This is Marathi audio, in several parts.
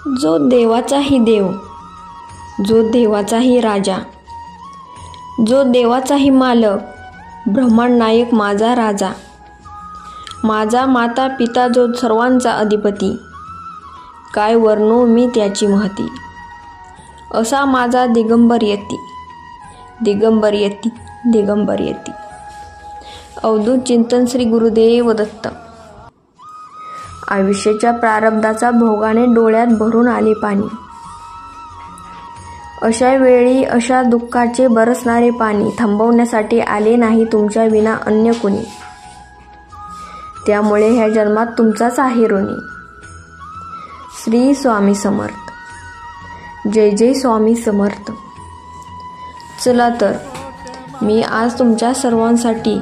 जो देवाचाही देव, जो देवाचाही राजा, जो देवाचाही मालक, ब्रह्मांड नायक माझा राजा, माझा माता पिता जो सर्वांचा अधिपती, काय वर्णू मी त्याची महती. असा माझा दिगंबर यती, दिगंबर यती, दिगंबर यती. अवधूत चिंतन श्री गुरुदेव दत्त. आयुष्याच्या प्रारब्धाचा भोगाने डोळ्यात भरून आले पाणी. अशा वेळी अशा दुःखाचे बरसणारे पाणी थांबवण्यासाठी आले नाही तुमच्या विना अन्य कोणी. त्यामुळे ह्या जन्मात तुमचाच आहे ऋणी. श्री स्वामी समर्थ. जय जय स्वामी समर्थ. चला तर मी आज तुमच्या सर्वांसाठी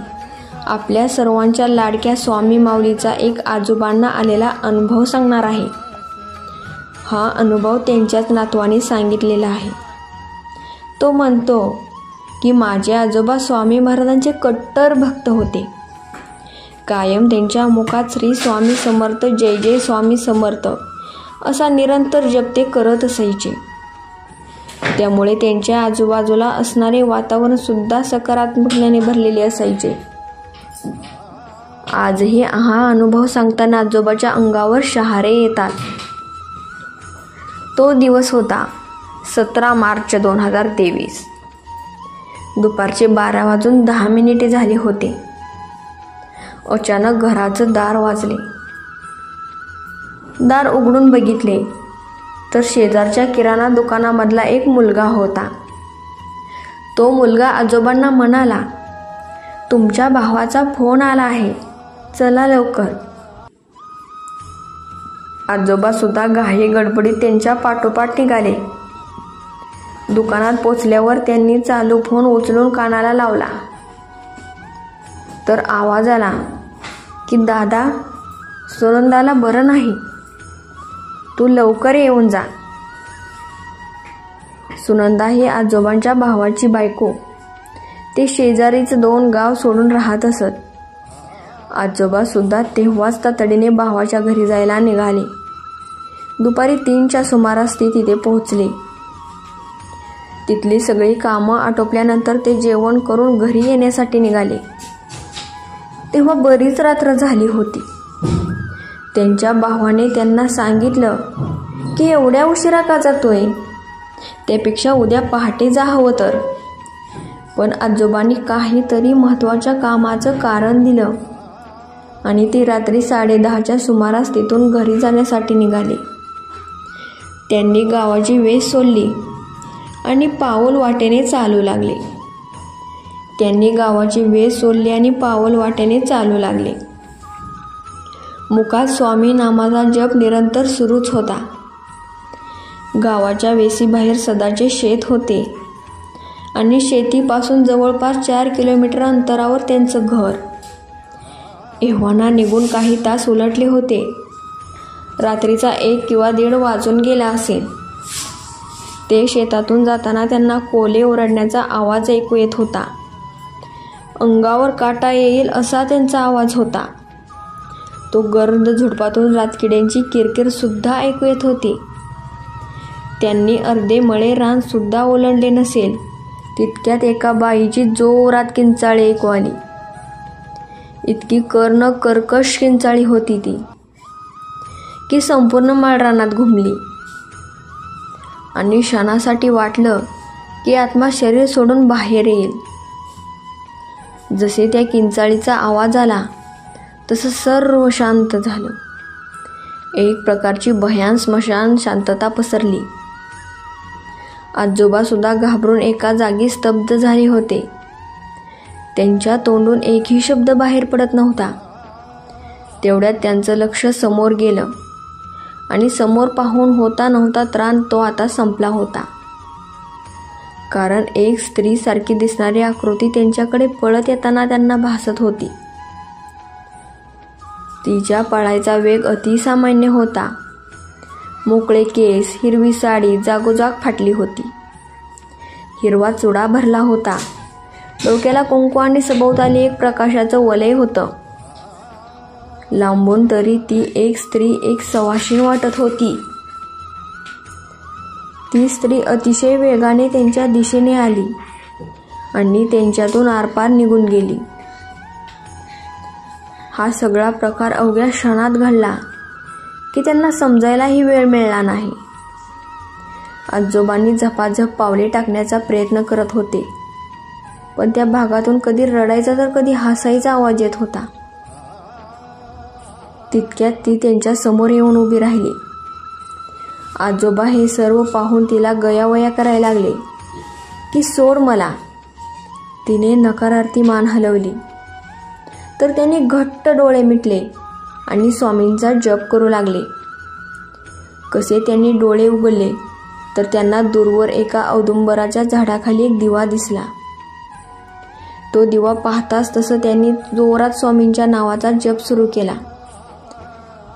आपल्या सर्वांच्या लाडक्या स्वामी माऊलीचा एक आजोबांना आलेला अनुभव सांगणार आहे. हा अनुभव त्यांच्याच नातवाने सांगितलेला आहे. तो म्हणतो की माझे आजोबा स्वामी महाराजांचे कट्टर भक्त होते. कायम त्यांच्या मुखात श्री स्वामी समर्थ, जय जय स्वामी समर्थ असा निरंतर जप ते करत असायचे. त्यामुळे त्यांच्या आजूबाजूला असणारे वातावरण सुद्धा सकारात्मकतेने भरलेले असायचे. आजही हा अनुभव सांगताना आजोबाच्या अंगावर शहारे येतात. तो दिवस होता 17 मार्च 2023. दुपारचे 12:10 झाले होते. अचानक घराचं दार वाजले. दार उघडून बघितले तर शेजारच्या किराणा दुकानामधला एक मुलगा होता. तो मुलगा आजोबांना म्हणाला, तुमच्या भावाचा फोन आला आहे, चला लवकर. आजोबा सुद्धा घाई गडबडीत त्यांच्या पाठोपाठ निघाले. दुकानात पोचल्यावर त्यांनी चालू फोन उचलून कानाला लावला तर आवाज आला की दादा, सुनंदाला बरं नाही, तू लवकर येऊन जा. सुनंदा ही आजोबांच्या भावाची बायको. ते शेजारीच 2 गाव सोडून राहत असत. आजोबा सुद्धा तेव्हाच तातडीने भावाच्या घरी जायला निघाले. दुपारी 3च्या सुमारास ते तिथे पोहोचले. तिथली सगळी कामं आटोपल्यानंतर ते जेवण करून घरी येण्यासाठी निघाले. तेव्हा बरीच रात्र झाली होती. त्यांच्या भावाने त्यांना सांगितलं की एवढ्या उशिरा का जातोय, त्यापेक्षा उद्या पहाटे जा हवं तर. पण आजोबांनी काहीतरी महत्त्वाच्या कामाचं कारण दिलं आणि ते रात्री 10:30च्या सुमारास तिथून घरी जाण्यासाठी निघाले. त्यांनी गावाची वेस सोडली आणि पाऊल वाटेने चालू लागले. त्यांनी गावाची वेस सोडली आणि पाऊल वाटेने चालू लागले. मुखात स्वामी नामाचा जप निरंतर सुरूच होता. गावाच्या वेसीबाहेर सदाचे शेत होते आणि शेतीपासून जवळपास 4 किलोमीटर अंतरावर त्यांचं घर. एव्हाना निघून काही तास उलटले होते. रात्रीचा 1 किंवा 1:30 वाजून गेला असेल. ते शेतातून जाताना त्यांना कोले ओरडण्याचा आवाज ऐकू येत होता. अंगावर काटा येईल असा त्यांचा आवाज होता. तो गर्द झुडपातून रातकिड्यांची किरकिर सुद्धा ऐकू येत होती. त्यांनी अर्धे मळे रान सुद्धा ओलांडले नसेल तितक्यात एका बाईची जोरात किंचाळी ऐकू आली. इतकी कर्कश किंचाळी होती ती की संपूर्ण माळ रानात घुमली आणि क्षणासाठी वाटलं की आत्मा शरीर सोडून बाहेर येईल. जसे त्या किंचाळीचा आवाज आला तसं सर्व शांत झालं. एक प्रकारची भयान स्मशान शांतता पसरली. आजोबा सुद्धा घाबरून एका जागी स्तब्ध झाले होते. त्यांच्या तोंडून एकही शब्द बाहेर पडत नव्हता. तेवढ्यात त्यांचं लक्ष समोर गेलं आणि समोर पाहून होता नव्हता त्राण तो आता संपला होता. कारण एक स्त्री सारखी दिसणारी आकृती त्यांच्याकडे पळत येताना त्यांना भासत होती. तिच्या पळायचा वेग अतिसामान्य होता. मोकळे केस, हिरवी साडी जागोजाग फाटली होती. हिरवा चुडा भरला होता. डोक्याला कुंकू आणि सभोवताली एक प्रकाशाचं वलय होतं. लांबून तरी ती एक स्त्री, एक सवाशीण वाटत होती. ती स्त्री अतिशय वेगाने त्यांच्या दिशेने आली आणि त्यांच्यातून आरपार निघून गेली. हा सगळा प्रकार अवघ्या क्षणात घडला की त्यांना समजायलाही वेळ मिळाला नाही. आजोबांनी झपाझप पावले टाकण्याचा प्रयत्न करत होते, पण त्या भागातून कधी रडायचा तर कधी हसायचा आवाज येत होता. तितक्यात ती त्यांच्या समोर येऊन उभी राहिली. आजोबा हे सर्व पाहून तिला गयावया करायला लागले की सोड मला. तिने नकारार्थी मान हलवली तर त्यांनी घट्ट डोळे मिटले आणि स्वामींचा जप करू लागले. कसे त्यांनी डोळे उघडले तर त्यांना दूरवर एका औदुंबराच्या झाडाखाली एक दिवा दिसला. तो दिवा पाहताच तसं त्यांनी जोरात स्वामींच्या नावाचा जप सुरू केला.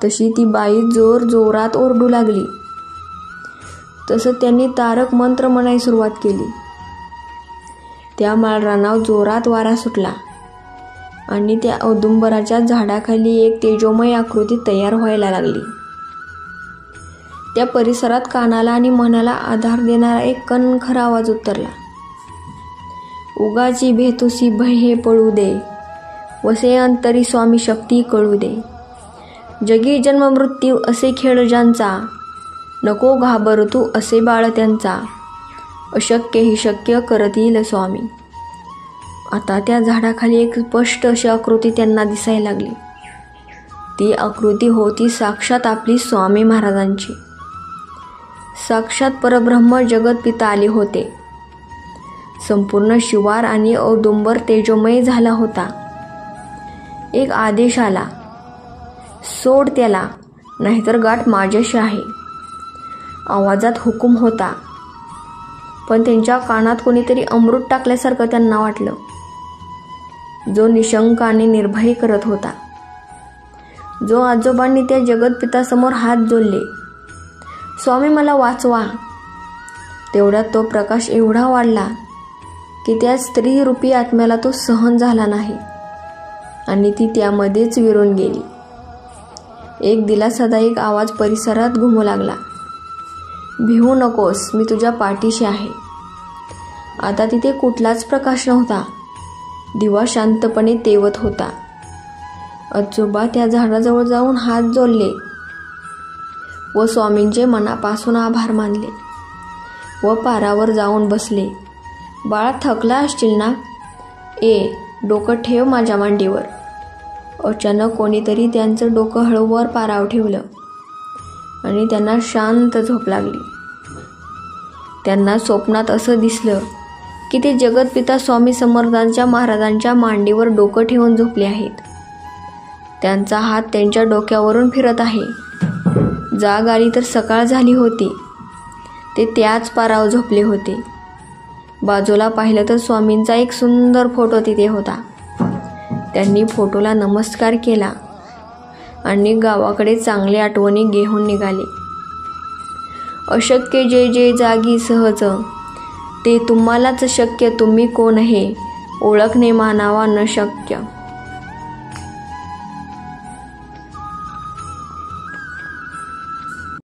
तशी ती बाई जोरात ओरडू लागली. तसं त्यांनी तारक मंत्र म्हणायला सुरुवात केली. त्या माळरानावर जोरात वारा सुटला आणि त्या औदुंबराच्या झाडाखाली एक तेजोमय आकृती तयार व्हायला लागली. त्या परिसरात कानाला आणि मनाला आधार देणारा एक कणखर आवाज उतरला. उगाची भेतुसी भय हे पळू दे, वसे अंतरी स्वामी शक्ती कळू दे. जगी जन्म मृत्यू असे खेळ ज्यांचा, नको घाबर तू असे बाळ त्यांचा. अशक्य ही शक्य करतील स्वामी. आता त्या झाडाखाली एक स्पष्ट अशी आकृती त्यांना दिसायला लागली. ती आकृती होती साक्षात आपली स्वामी महाराजांची. साक्षात परब्रह्म जगत पिता आले होते. संपूर्ण शिवार आणि औदुंबर तेजोमय झाला होता. एक आदेश आला, सोड त्याला, नाहीतर गाठ माझ्याशी आहे. आवाजात हुकूम होता, पण त्यांच्या कानात कोणीतरी अमृत टाकल्यासारखं त्यांना वाटलं. जो निशंक आणि निर्भय करत होता. जो आजोबांनी त्या जगतपितासमोर हात जोडले, स्वामी मला वाचवा. तेवढ्यात तो प्रकाश एवढा वाढला की त्या स्त्री रूपी आत्म्याला तो सहन झाला नाही आणि ती त्यामध्येच विरून गेली. एक दिलासादायक आवाज परिसरात घुमू लागला. भिवू नकोस, मी तुझ्या पाठीशी आहे. आता तिथे कुठलाच प्रकाश नव्हता. दिवा शांतपणे तेवत होता. आजोबा त्या झाडाजवळ जाऊन हात जोडले व स्वामींचे मनापासून आभार मानले व पारावर जाऊन बसले. बाळा, थकला असशील ना? डोकं ठेव माझ्या मांडीवर. अचानक कोणीतरी त्यांचं डोकं हळूवर पारावर ठेवलं आणि त्यांना शांत झोप लागली. त्यांना स्वप्नात असं दिसलं की ते जगतपिता स्वामी समर्थांच्या महाराजांच्या मांडीवर डोकं ठेवून झोपले आहेत. त्यांचा हात त्यांच्या डोक्यावरून फिरत आहे. जाग आली तर सकाळ झाली होती. ते त्याच पारावर झोपले होते. बाजूला पाहिलं तर स्वामींचा एक सुंदर फोटो तिथे होता. त्यांनी फोटोला नमस्कार केला आणि गावाकडे चांगले आठवणी घेऊन निघाले. अशक्य जे जे जागी सहज, ते तुम्हालाच शक्य, तुम्ही कोण हे ओळखणे मानावा न शक्य.